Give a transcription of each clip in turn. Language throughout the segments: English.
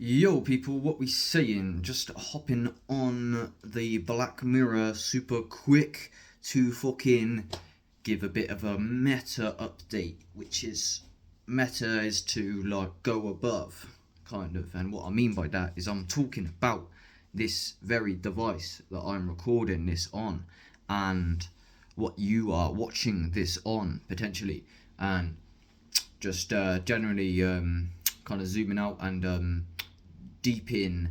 Yo, people, what we saying? Just hopping on the Black Mirror super quick to fucking give a bit of a meta update, which is meta is to like go above, kind of. And what I mean by that is I'm talking about this very device that I'm recording this on, and what you are watching this on potentially, and just generally kind of zooming out and deep in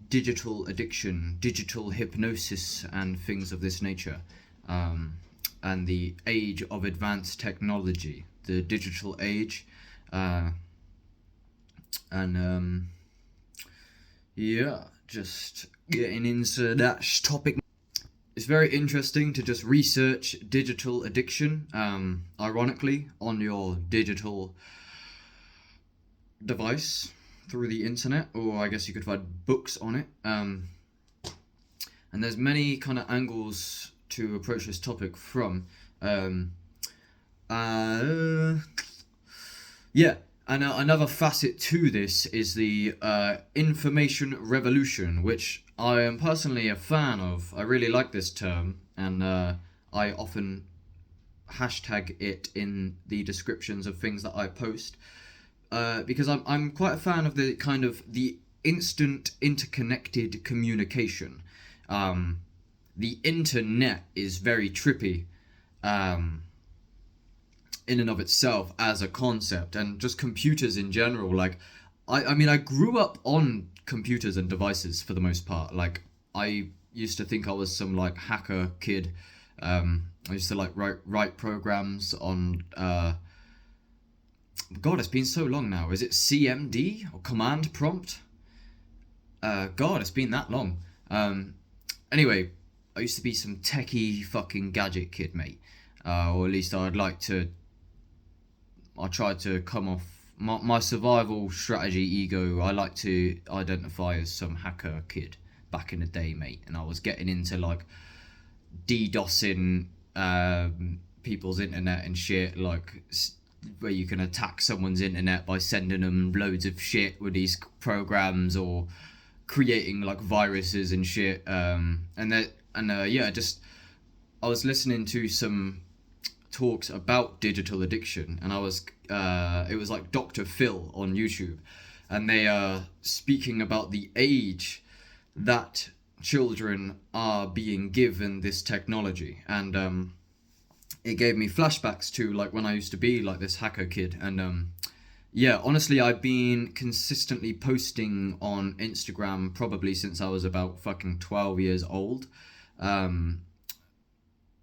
digital addiction, digital hypnosis, and things of this nature, and the age of advanced technology, the digital age, and yeah, just getting into that topic. It's very interesting to just research digital addiction, ironically, on your digital device through the internet, or I guess you could find books on it. And there's many kind of angles to approach this topic from. Yeah, and another facet to this is the information revolution, which I am personally a fan of. I really like this term, and I often hashtag it in the descriptions of things that I post. Because I'm quite a fan of the kind of the instant interconnected communication. The internet is very trippy in and of itself as a concept, and just computers in general. Like, I mean, I grew up on computers and devices for the most part. Like, I used to think I was some like hacker kid. I used to like write programs on God, it's been so long now. Is it CMD or command prompt? God, it's been that long. Anyway, I used to be some techie fucking gadget kid, mate. Or at least I'd like to. I tried to come off my survival strategy ego. I like to identify as some hacker kid back in the day, mate. And I was getting into like DDoSing people's internet and shit, like where you can attack someone's internet by sending them loads of shit with these programs, or creating like viruses and shit. Just I was listening to some talks about digital addiction, and it was like Dr. Phil on YouTube, and they are speaking about the age that children are being given this technology, and it gave me flashbacks to like when I used to be like this hacker kid. And honestly, I've been consistently posting on Instagram probably since I was about fucking 12 years old. I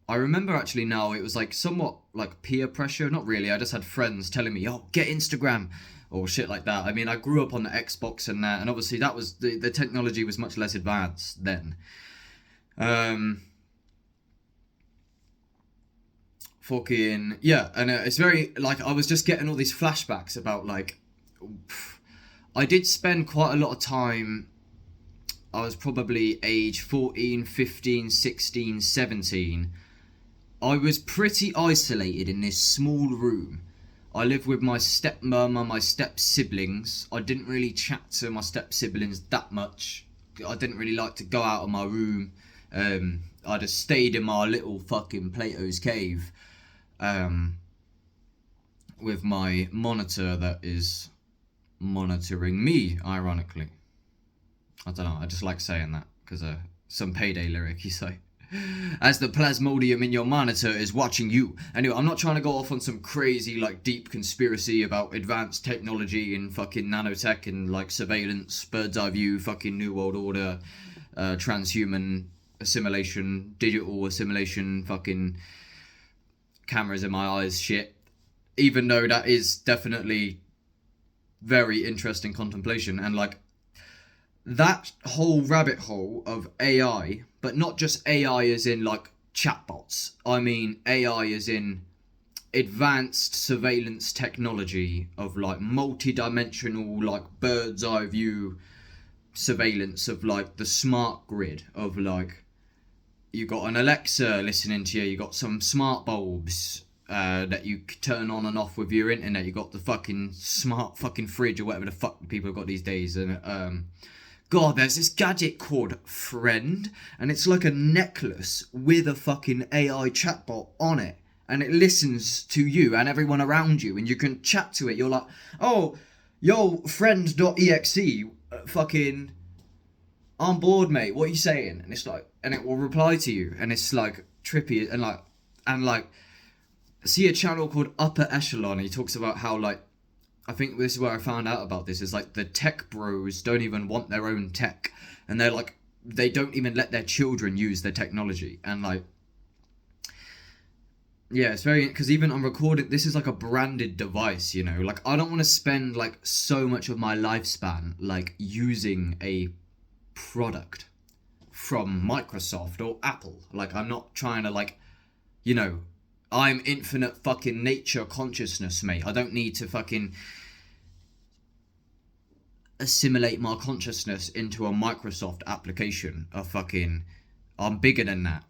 remember actually now, it was like somewhat like peer pressure. Not really, I just had friends telling me, oh, get Instagram or shit like that. I mean, I grew up on the Xbox and that, and obviously that was the technology was much less advanced then. And it's very like I was just getting all these flashbacks about like I did spend quite a lot of time. I was probably age 14, 15, 16, 17. I was pretty isolated in this small room. I lived with my stepmom and my step siblings. I didn't really chat to my step siblings that much. I didn't really like to go out of my room. I just stayed in my little fucking Plato's cave, with my monitor that is monitoring me, ironically. I don't know, I just like saying that because some Payday lyric you say, as the plasmodium in your monitor is watching you. Anyway, I'm not trying to go off on some crazy like deep conspiracy about advanced technology and fucking nanotech and like surveillance, bird's eye view, fucking new world order, transhuman assimilation, digital assimilation, fucking cameras in my eyes shit. Even though that is definitely very interesting contemplation, and like that whole rabbit hole of AI, but not just AI as in like chatbots. I mean AI as in advanced surveillance technology of like multi-dimensional, like bird's eye view surveillance of like the smart grid of like you got an Alexa listening to you, you got some smart bulbs that you turn on and off with your internet. You got the fucking smart fucking fridge or whatever the fuck people have got these days. And God, there's this gadget called Friend, and it's like a necklace with a fucking AI chatbot on it, and it listens to you and everyone around you, and you can chat to it. You're like, oh, yo, friend.exe, fucking, I'm bored, mate. What are you saying? And it's like, and it will reply to you, and it's like trippy, and like, see a channel called Upper Echelon. He talks about how, like, I think this is where I found out about this, is like the tech bros don't even want their own tech, and they're like, they don't even let their children use their technology. And like, yeah, it's very, because even I'm recording, this is like a branded device, you know, like I don't want to spend like so much of my lifespan like using a product from Microsoft or Apple. Like, I'm not trying to, like, you know, I'm infinite fucking nature consciousness, mate. I don't need to fucking assimilate my consciousness into a Microsoft application. I'm bigger than that.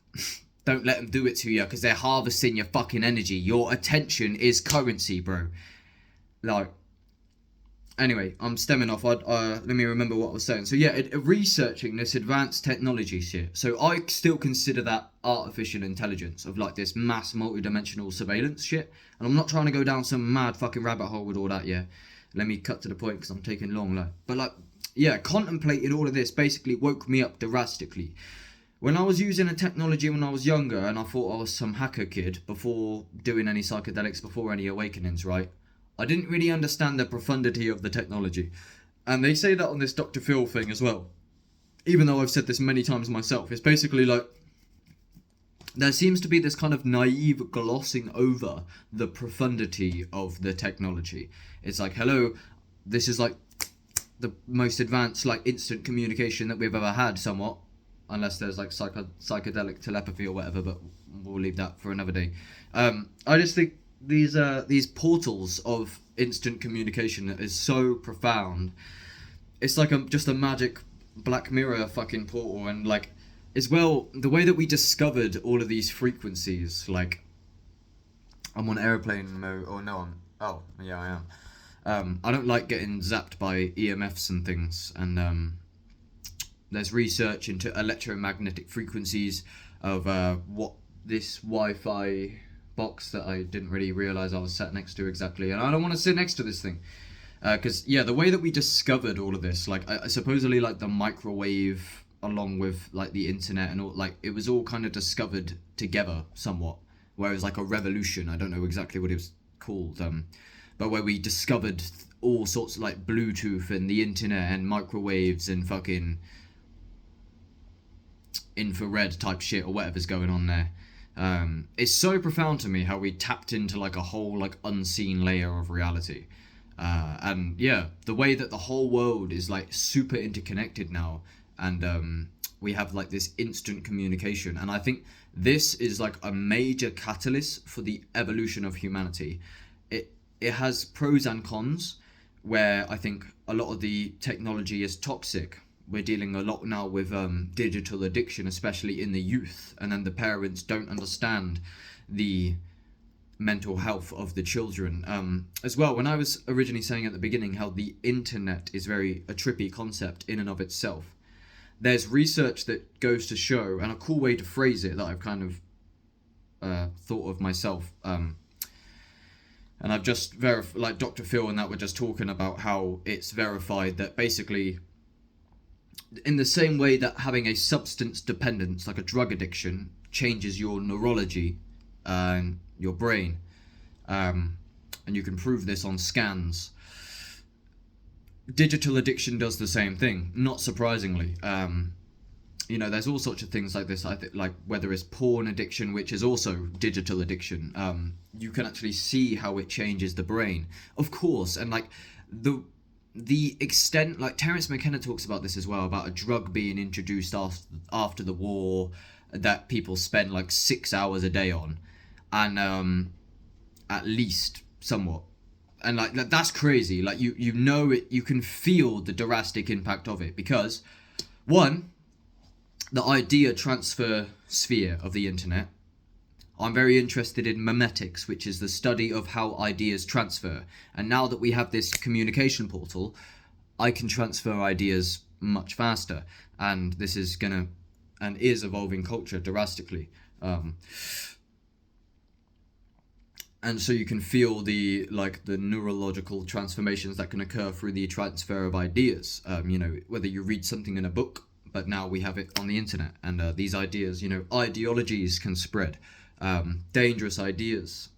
Don't let them do it to you, because they're harvesting your fucking energy. Your attention is currency, bro. Like, anyway, I'm stemming off. Let me remember what I was saying. So yeah, researching this advanced technology shit. So I still consider that artificial intelligence, of like this mass multi-dimensional surveillance shit. And I'm not trying to go down some mad fucking rabbit hole with all that, yeah. Let me cut to the point, because I'm taking long, like. But like, yeah, contemplating all of this basically woke me up drastically. When I was using a technology when I was younger, and I thought I was some hacker kid before doing any psychedelics, before any awakenings, right? I didn't really understand the profundity of the technology. And they say that on this Dr. Phil thing as well. Even though I've said this many times myself, it's basically like, there seems to be this kind of naive glossing over the profundity of the technology. It's like, hello, this is like the most advanced like instant communication that we've ever had, somewhat. Unless there's like psychedelic telepathy or whatever, but we'll leave that for another day. I just think these portals of instant communication is so profound. It's like just a magic Black Mirror fucking portal. And like, as well, the way that we discovered all of these frequencies, like, I'm on airplane mode. Oh yeah, I am. I don't like getting zapped by EMFs and things, and there's research into electromagnetic frequencies of what this Wi-Fi box that I didn't really realise I was sat next to exactly, and I don't want to sit next to this thing, because yeah, the way that we discovered all of this, like, supposedly like the microwave along with like the internet and all, like, it was all kind of discovered together somewhat, where it was like a revolution. I don't know exactly what it was called, but where we discovered all sorts of like Bluetooth and the internet and microwaves and fucking infrared type shit or whatever's going on there. It's so profound to me how we tapped into like a whole like unseen layer of reality, and yeah, the way that the whole world is like super interconnected now, and we have like this instant communication. And I think this is like a major catalyst for the evolution of humanity. It has pros and cons, where I think a lot of the technology is toxic. We're dealing a lot now with digital addiction, especially in the youth, and then the parents don't understand the mental health of the children. As well, when I was originally saying at the beginning how the internet is very a trippy concept in and of itself, there's research that goes to show, and a cool way to phrase it that I've kind of thought of myself, and I've just verified, like Dr. Phil and that were just talking about how it's verified that basically, in the same way that having a substance dependence, like a drug addiction, changes your neurology and your brain, and you can prove this on scans, digital addiction does the same thing, not surprisingly. You know, there's all sorts of things like this. I think, like, whether it's porn addiction, which is also digital addiction, you can actually see how it changes the brain, of course. And like the extent, like Terence McKenna talks about this as well, about a drug being introduced after the war that people spend like 6 hours a day on, and at least somewhat. And like that's crazy. Like you know it, you can feel the drastic impact of it, because one, the idea transfer sphere of the internet, I'm very interested in memetics, which is the study of how ideas transfer. And now that we have this communication portal, I can transfer ideas much faster. And this is gonna and is evolving culture drastically. And so you can feel the neurological transformations that can occur through the transfer of ideas. Whether you read something in a book, but now we have it on the internet, and these ideas, ideologies can spread. Dangerous ideas.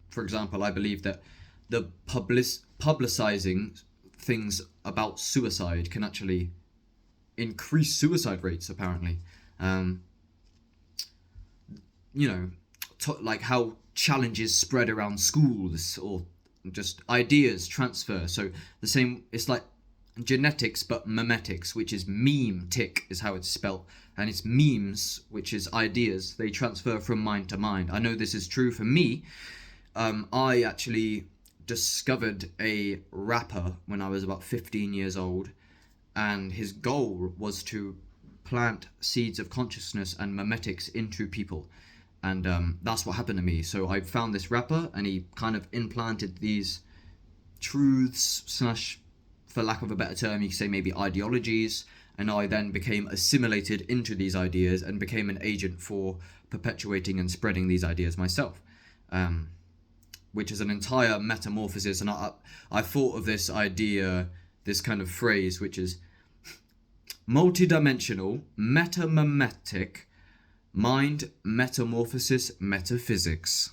For example, I believe that the publicizing things about suicide can actually increase suicide rates, apparently. Like how challenges spread around schools, or just ideas transfer. So the same, it's like genetics but memetics, which is meme-tic is how it's spelt, and it's memes, which is ideas. They transfer from mind to mind. I know this is true for me. I actually discovered a rapper when I was about 15 years old, and his goal was to plant seeds of consciousness and memetics into people. And that's what happened to me. So I found this rapper, and he kind of implanted these truths slash, for lack of a better term, you could say maybe ideologies, and I then became assimilated into these ideas and became an agent for perpetuating and spreading these ideas myself, which is an entire metamorphosis. And I thought of this idea, this kind of phrase, which is multidimensional, metamimetic, mind, metamorphosis, metaphysics.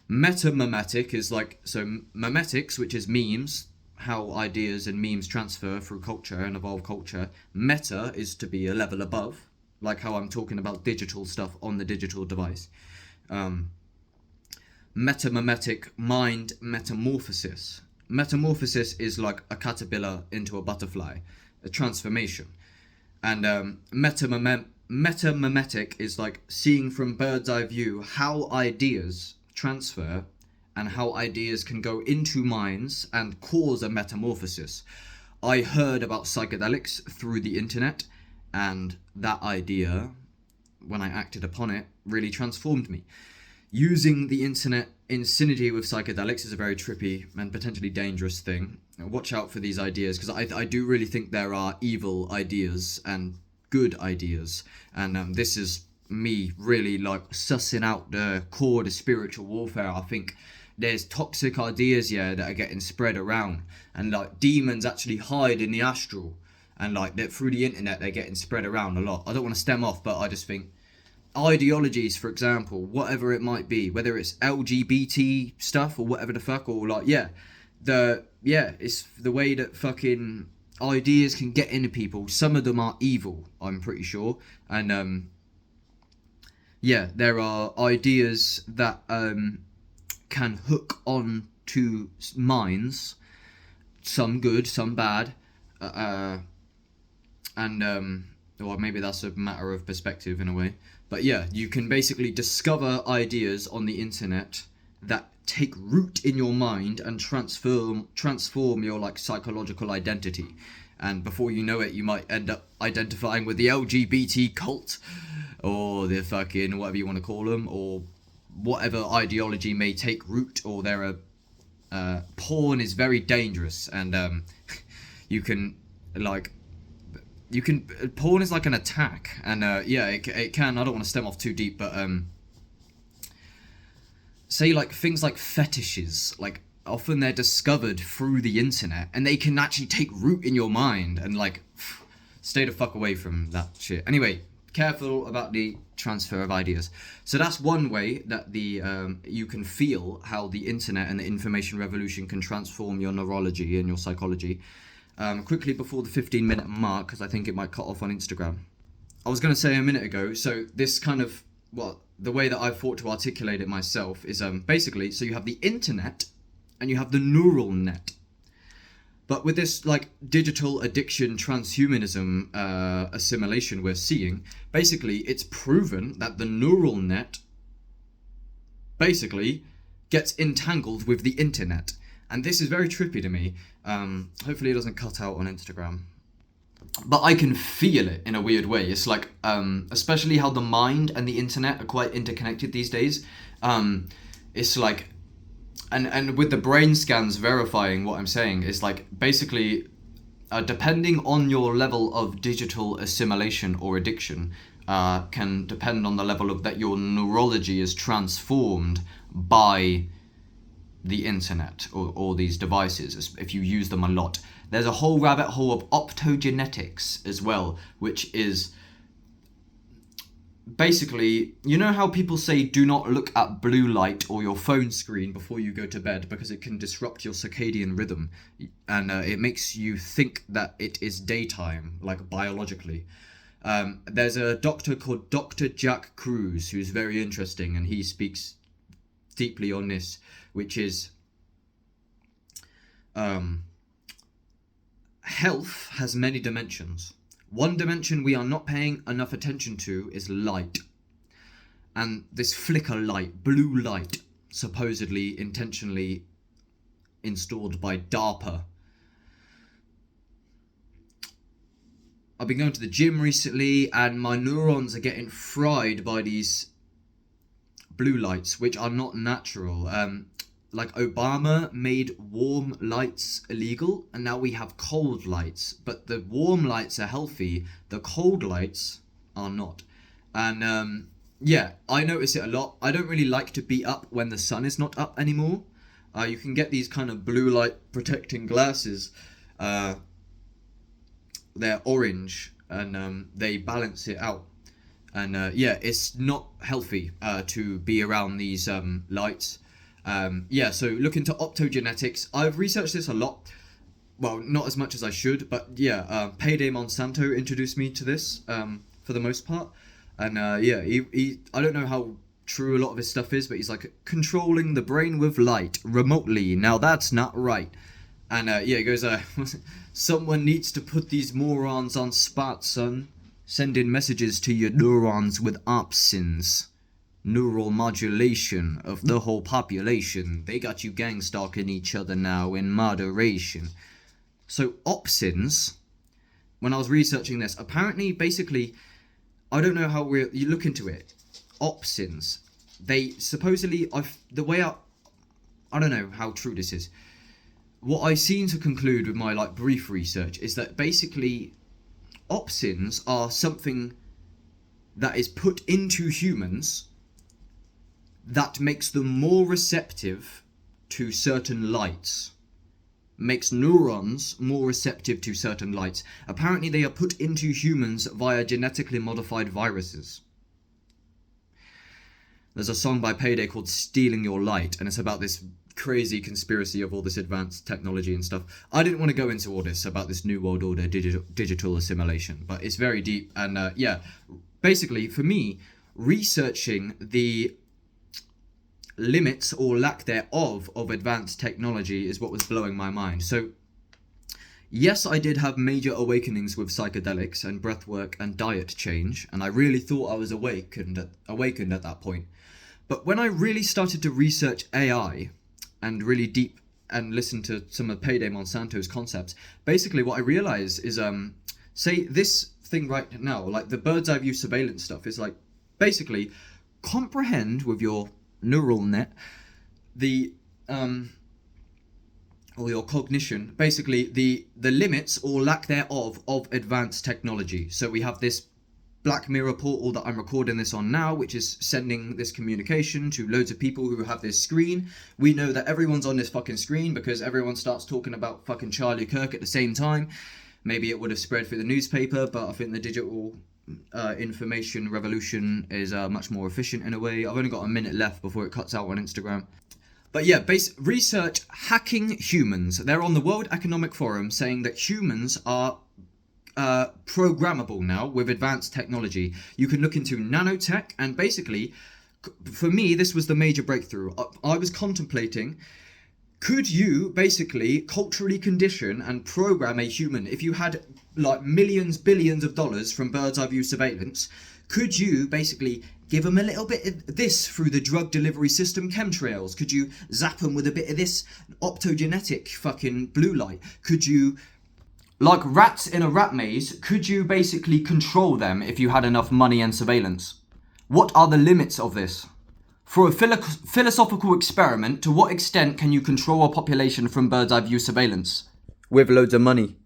Metamimetic is memetics, which is memes, how ideas and memes transfer through culture and evolve culture. Meta is to be a level above, like how I'm talking about digital stuff on the digital device. Metamimetic, mind, metamorphosis. Metamorphosis is like a caterpillar into a butterfly, a transformation. And metamimetic is like seeing from bird's eye view how ideas transfer and how ideas can go into minds and cause a metamorphosis. I heard about psychedelics through the internet, and that idea, when I acted upon it, really transformed me. Using the internet in synergy with psychedelics is a very trippy and potentially dangerous thing. Watch out for these ideas, because I do really think there are evil ideas and good ideas, and this is me really sussing out the core to spiritual warfare. I think there's toxic ideas that are getting spread around, and demons actually hide in the astral, and through the internet they're getting spread around a lot. I don't want to stem off, but I just think ideologies, for example, whatever it might be, whether it's LGBT stuff or whatever the fuck, or it's the way that fucking ideas can get into people. Some of them are evil, I'm pretty sure, and there are ideas that can hook on to minds, some good, some bad, or maybe that's a matter of perspective in a way. But you can basically discover ideas on the internet that take root in your mind and transform your psychological identity. And before you know it, you might end up identifying with the LGBT cult, or the fucking whatever you want to call them, or whatever ideology may take root. Or porn is very dangerous, and porn is like an attack, and it can, I don't want to stem off too deep, but say things like fetishes, often they're discovered through the internet, and they can actually take root in your mind, and stay the fuck away from that shit. Anyway, careful about the transfer of ideas. So that's one way that you can feel how the internet and the information revolution can transform your neurology and your psychology. Quickly before the 15-minute mark, because I think it might cut off on Instagram, I was going to say a minute ago, so this kind of, the way that I've thought to articulate it myself is basically, so you have the internet and you have the neural net. But with this digital addiction, transhumanism, assimilation we're seeing, basically it's proven that the neural net basically gets entangled with the internet. And this is very trippy to me. Hopefully it doesn't cut out on Instagram. but I can feel it in a weird way. It's like, especially how the mind and the internet are quite interconnected these days. It's like, and with the brain scans verifying what I'm saying, it's like basically, depending on your level of digital assimilation or addiction, can depend on the level of that your neurology is transformed by the internet or these devices if you use them a lot. There's a whole rabbit hole of optogenetics as well, which is basically, you know how people say do not look at blue light or your phone screen before you go to bed because it can disrupt your circadian rhythm and it makes you think that it is daytime, like biologically. There's a doctor called Dr. Jack Kruse who's very interesting, and he speaks deeply on this, which is health has many dimensions. One dimension we are not paying enough attention to is light. And this flicker light, blue light, supposedly intentionally installed by DARPA. I've been going to the gym recently and my neurons are getting fried by these blue lights, which are not natural. Like Obama made warm lights illegal, and now we have cold lights. But the warm lights are healthy, the cold lights are not. And yeah, I notice it a lot. I don't really like to be up when the sun is not up anymore. You can get these kind of blue light protecting glasses. They're orange, and they balance it out. And yeah, it's not healthy to be around these lights. Yeah, so look into optogenetics. I've researched this a lot. Well, not as much as I should, but yeah, Payday Monsanto introduced me to this for the most part. And yeah, he I don't know how true a lot of his stuff is, but he's like, controlling the brain with light remotely. Now that's not right. And yeah, he goes, someone needs to put these morons on spot, son. Sending messages to your neurons with opsins. Neural modulation of the whole population. They got you gang stalking each other now in moderation. So opsins, when I was researching this, apparently, basically, I don't know how you look into it. Opsins, they supposedly, I don't know how true this is. What I seem to conclude with my like brief research is that basically opsins are something that is put into humans that makes them more receptive to certain lights. Makes neurons more receptive to certain lights. Apparently they are put into humans via genetically modified viruses. There's a song by Payday called Stealing Your Light, and it's about this crazy conspiracy of all this advanced technology and stuff. I didn't want to go into all this about this new world order digital assimilation, but it's very deep. And yeah, basically for me, researching the limits or lack thereof of advanced technology is what was blowing my mind. So yes, I did have major awakenings with psychedelics and breathwork and diet change, and I really thought I was awakened at that point. But when I really started to research AI and really deep and listen to some of Payday Monsanto's concepts, basically what I realized is, say this thing right now, like the bird's eye view surveillance stuff, is like basically comprehend with your neural net the or your cognition, basically the limits or lack thereof of advanced technology. So we have this Black Mirror portal that I'm recording this on now, which is sending this communication to loads of people who have this screen. We know that everyone's on this fucking screen because everyone starts talking about fucking Charlie Kirk at the same time. Maybe it would have spread through the newspaper, but I think the digital information revolution is much more efficient in a way. I've only got a minute left before it cuts out on Instagram. But yeah, research hacking humans. They're on the World Economic Forum saying that humans are programmable now with advanced technology. You can look into nanotech, and basically, for me, this was the major breakthrough. I was contemplating, could you basically culturally condition and program a human? If you had like millions, billions of dollars from bird's eye view surveillance, could you basically give them a little bit of this through the drug delivery system, chemtrails? Could you zap them with a bit of this optogenetic fucking blue light? Could you Like rats in a rat maze, could you basically control them if you had enough money and surveillance? What are the limits of this? For a philosophical experiment, to what extent can you control a population from bird's eye view surveillance? With loads of money.